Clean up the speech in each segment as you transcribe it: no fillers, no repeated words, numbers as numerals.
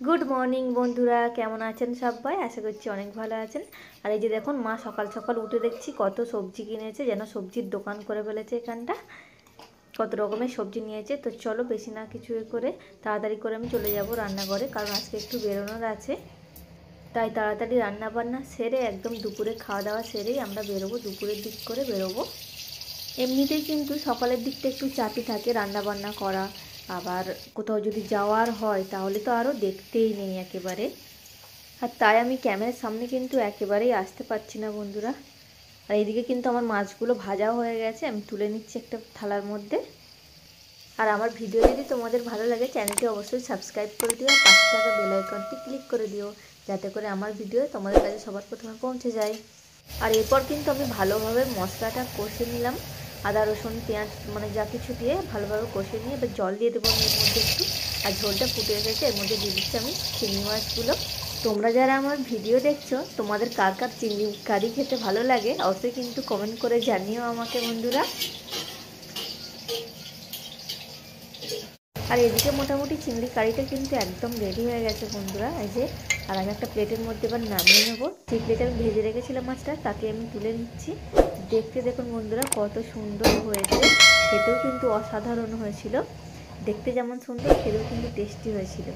Good morning বন্ধুরা, কেমন আছেন সবাই? আশা করছি অনেক ভালো আছেন। আর এই যে দেখুন, মা সকাল সকাল উঠে দেখছি কত সবজি কিনেছে, যেন সবজির দোকান করে ফেলেছে এখানটা। কত রকমের সবজি নিয়েছে। তো চলো বেশি না কিছু করে তাড়াতাড়ি করে আমি চলে যাব রান্নাঘরে, কারণ আজকে একটু বেরোনোর আছে। তাই তাড়াতাড়ি রান্না বান্না সেরে একদম দুপুরে খাওয়া দাওয়া সেরেই আমরা বেরোবো, দুপুরের দিক করে বেরোবো। এমনিতেই কিন্তু সকালের দিকটা একটু চাপই থাকে রান্না বান্না করা, আবার কোথাও যদি যাওয়ার হয় তাহলে তো আরও দেখতেই নেই একেবারে। আর তাই আমি ক্যামেরার সামনে কিন্তু একেবারেই আসতে পারছি না বন্ধুরা। আর এইদিকে কিন্তু আমার মাছগুলো ভাজাও হয়ে গেছে, আমি তুলে নিচ্ছি একটা থালার মধ্যে। আর আমার ভিডিও যদি তোমাদের ভালো লাগে, চ্যানেলটি অবশ্যই সাবস্ক্রাইব করে দিও, আর পাশে থাকা বেল আইকনটি ক্লিক করে দিও, যাতে করে আমার ভিডিও তোমাদের কাছে সবার প্রথমে পৌঁছে যায়। আর এরপর কিন্তু আমি ভালোভাবে মশলাটা কষে নিলাম, আদা রসুন পেঁয়াজ মানে যা কিছু দিয়ে ভালোভাবে কষে নিয়ে এবার জল দিয়ে দেবো আমি এর মধ্যে একটু। আর ঝোলটা ফুটে এসেছে, এর মধ্যে দিয়ে দিচ্ছি আমি চিংড়ি মাছগুলো। তোমরা যারা আমার ভিডিও দেখছো, তোমাদের কার কার চিংড়ি কারি খেতে ভালো লাগে অবশ্যই কিন্তু কমেন্ট করে জানিও আমাকে বন্ধুরা। আর এদিকে মোটামুটি চিংড়ি কারিটা কিন্তু একদম রেডি হয়ে গেছে বন্ধুরা, এই যে। আর আমি একটা প্লেটের মধ্যে এবার নামিয়ে নেবো। যে প্লেটে আমি ভেজে রেখেছিলাম মাছটা, তাকে আমি তুলে নিচ্ছি। দেখতে দেখুন বন্ধুরা কত সুন্দর হয়েছে, খেতেও কিন্তু অসাধারণ হয়েছিল। দেখতে যেমন সুন্দর, খেতেও কিন্তু টেস্টি হয়েছিল।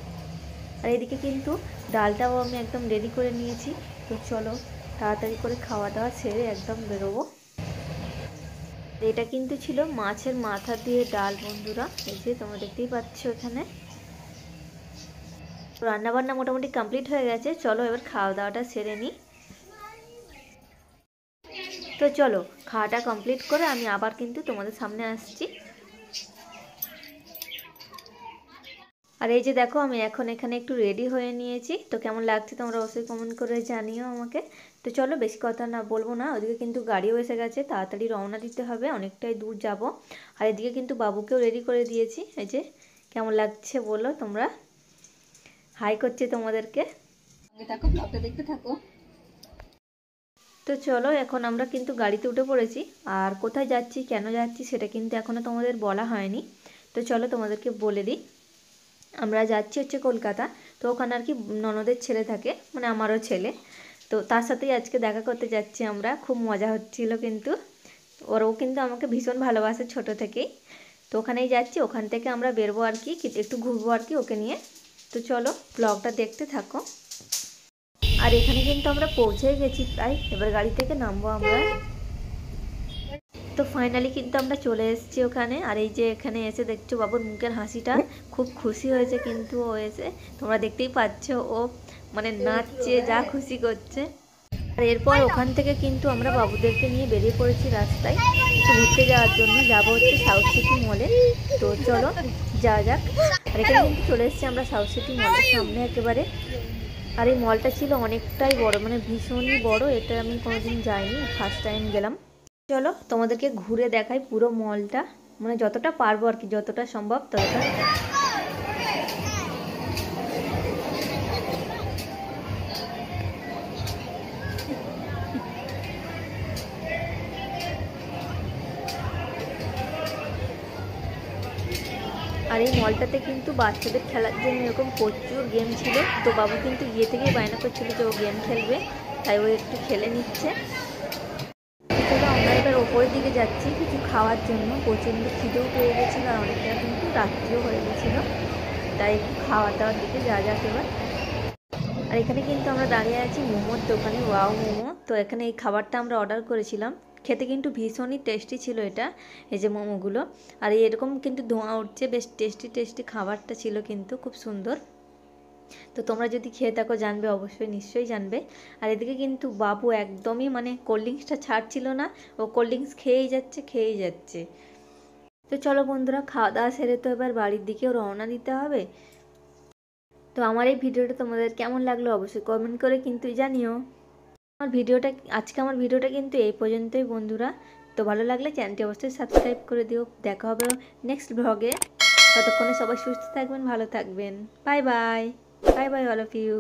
আর এদিকে কিন্তু ডালটাও আমি একদম রেডি করে নিয়েছি। তো চলো তাড়াতাড়ি করে খাওয়া দাওয়া সেরে একদম বেরোবো। এটা কিন্তু ছিল মাছের মাথা দিয়ে ডাল বন্ধুরা, এই যে তোমরা দেখতেই পাচ্ছ এখানে। রান্নাবান্না মোটামুটি কমপ্লিট হয়ে গেছে, চলো এবার খাওয়া দাওয়াটা সেরে নিই। তো চলো খাওয়াটা কমপ্লিট করে আমি আবার কিন্তু তোমাদের সামনে আসছি। আর এই যে দেখো, আমি এখন এখানে একটু রেডি হয়ে নিয়েছি। তো কেমন লাগছে তোমরা অবশ্যই কমেন্ট করে জানিও আমাকে। তো চলো বেশি কথা না বলবো না, ওদিকে কিন্তু গাড়িও এসে গেছে, তাড়াতাড়ি রওনা দিতে হবে, অনেকটাই দূর যাব। আর এদিকে কিন্তু বাবুকেও রেডি করে দিয়েছি। এই যে কেমন লাগছে বলো তোমরা, হাই করছে তোমাদেরকে। থাকো, ব্লগটা দেখতে থাকো। তো চলো এখন আমরা কিন্তু গাড়িতে উঠে পড়েছি। আর কোথায় যাচ্ছি কেন যাচ্ছি সেটা কিন্তু এখনও তোমাদের বলা হয়নি। তো চলো তোমাদেরকে বলে দিই। আমরা যাচ্ছি হচ্ছে কলকাতা। তো ওখানে আর কি ননদের ছেলে থাকে, মানে আমারও ছেলে। তো তার সাথেই আজকে দেখা করতে যাচ্ছি আমরা, খুব মজা হচ্ছিল কিন্তু। ওরও কিন্তু আমাকে ভীষণ ভালোবাসে ছোট থেকেই। তো ওখানেই যাচ্ছি, ওখান থেকে আমরা বেরবো আর কি, একটু ঘুরবো আর কি ওকে নিয়ে। তো চলো ব্লগটা দেখতে থাকো। আর এখানে কিন্তু আমরা পৌঁছেই গেছি প্রায়, এবার গাড়ি থেকে নামবো আমরা। তো ফাইনালি কিন্তু আমরা চলে এসেছি ওখানে। আর এই যে এখানে এসে দেখছো বাবুর মুখের হাসিটা, খুব খুশি হয়েছে কিন্তু ও এসে। তোমরা দেখতেই পাচ্ছ ও মানে নাচছে, যা খুশি করছে। আর এরপর ওখান থেকে কিন্তু আমরা বাবুদেরকে নিয়ে বেরিয়ে পড়েছি রাস্তায় একটু ঘুরতে যাওয়ার জন্য, যাবো হচ্ছে সাউথ সিটি মলে। তো চলো যাওয়া যাক। আর এখানে কিন্তু চলে এসেছি আমরা সাউথ সিটি মলের সামনে একেবারে। আর এই মলটা ছিল অনেকটাই বড়, মানে ভীষণই বড়। এটা আমি কোনোদিন যাইনি, ফার্স্ট টাইম গেলাম। চলো তোমাদেরকে ঘুরে দেখাই পুরো মলটা, মানে যতটা পারবো আর কি, যতটা সম্ভব ততটা। আর এই মলটাতে কিন্তু বাচ্চাদের খেলার জন্য এরকম প্রচুর গেম ছিল। তো বাবু কিন্তু গিয়ে থেকেই বায়না করছিল যে ও গেম খেলবে, তাই ও একটু খেলে নিচ্ছে। আমরা এবার ওপরের দিকে যাচ্ছি কিছু খাওয়ার জন্য, প্রচণ্ড খিদেও পেয়ে গেছিল, আর অনেকটা কিন্তু রাত্রিও হয়ে গেছিলো, তাই একটু খাওয়া দাওয়ার দিকে যা যাক এবার। আর এখানে কিন্তু আমরা দাঁড়িয়ে আছি মোমোর দোকানে, ওয়াও মোমো। তো এখানে এই খাবারটা আমরা অর্ডার করেছিলাম, খেতে কিন্তু ভীষণই টেস্টি ছিল এটা, এই যে মোমোগুলো। আর এরকম কিন্তু ধোঁয়া উঠছে, বেশ টেস্টি টেস্টি খাবারটা ছিল কিন্তু, খুব সুন্দর। তো তোমরা যদি খেয়ে থাকো জানবে, অবশ্যই নিশ্চয়ই জানবে। আর এদিকে কিন্তু বাবু একদমই মানে কোল্ড ড্রিঙ্কসটা ছাড়ছিল না, ও কোল্ড ড্রিঙ্কস খেয়েই যাচ্ছে খেয়েই যাচ্ছে। তো চলো বন্ধুরা, খাওয়া দাওয়া সেরে তো এবার বাড়ির দিকেও রওনা দিতে হবে। তো আমার এই ভিডিওটা তোমাদের কেমন লাগলো অবশ্যই কমেন্ট করে কিন্তু জানিও। আমার ভিডিওটা কিন্তু এই পর্যন্তই বন্ধুরা। তো ভালো লাগলে চ্যানেলটি অবশ্যই সাবস্ক্রাইব করে দিও। দেখা হবে নেক্সট ব্লগে। ততক্ষণে সবাই সুস্থ থাকবেন, ভালো থাকবেন। Bye bye, bye bye all of you.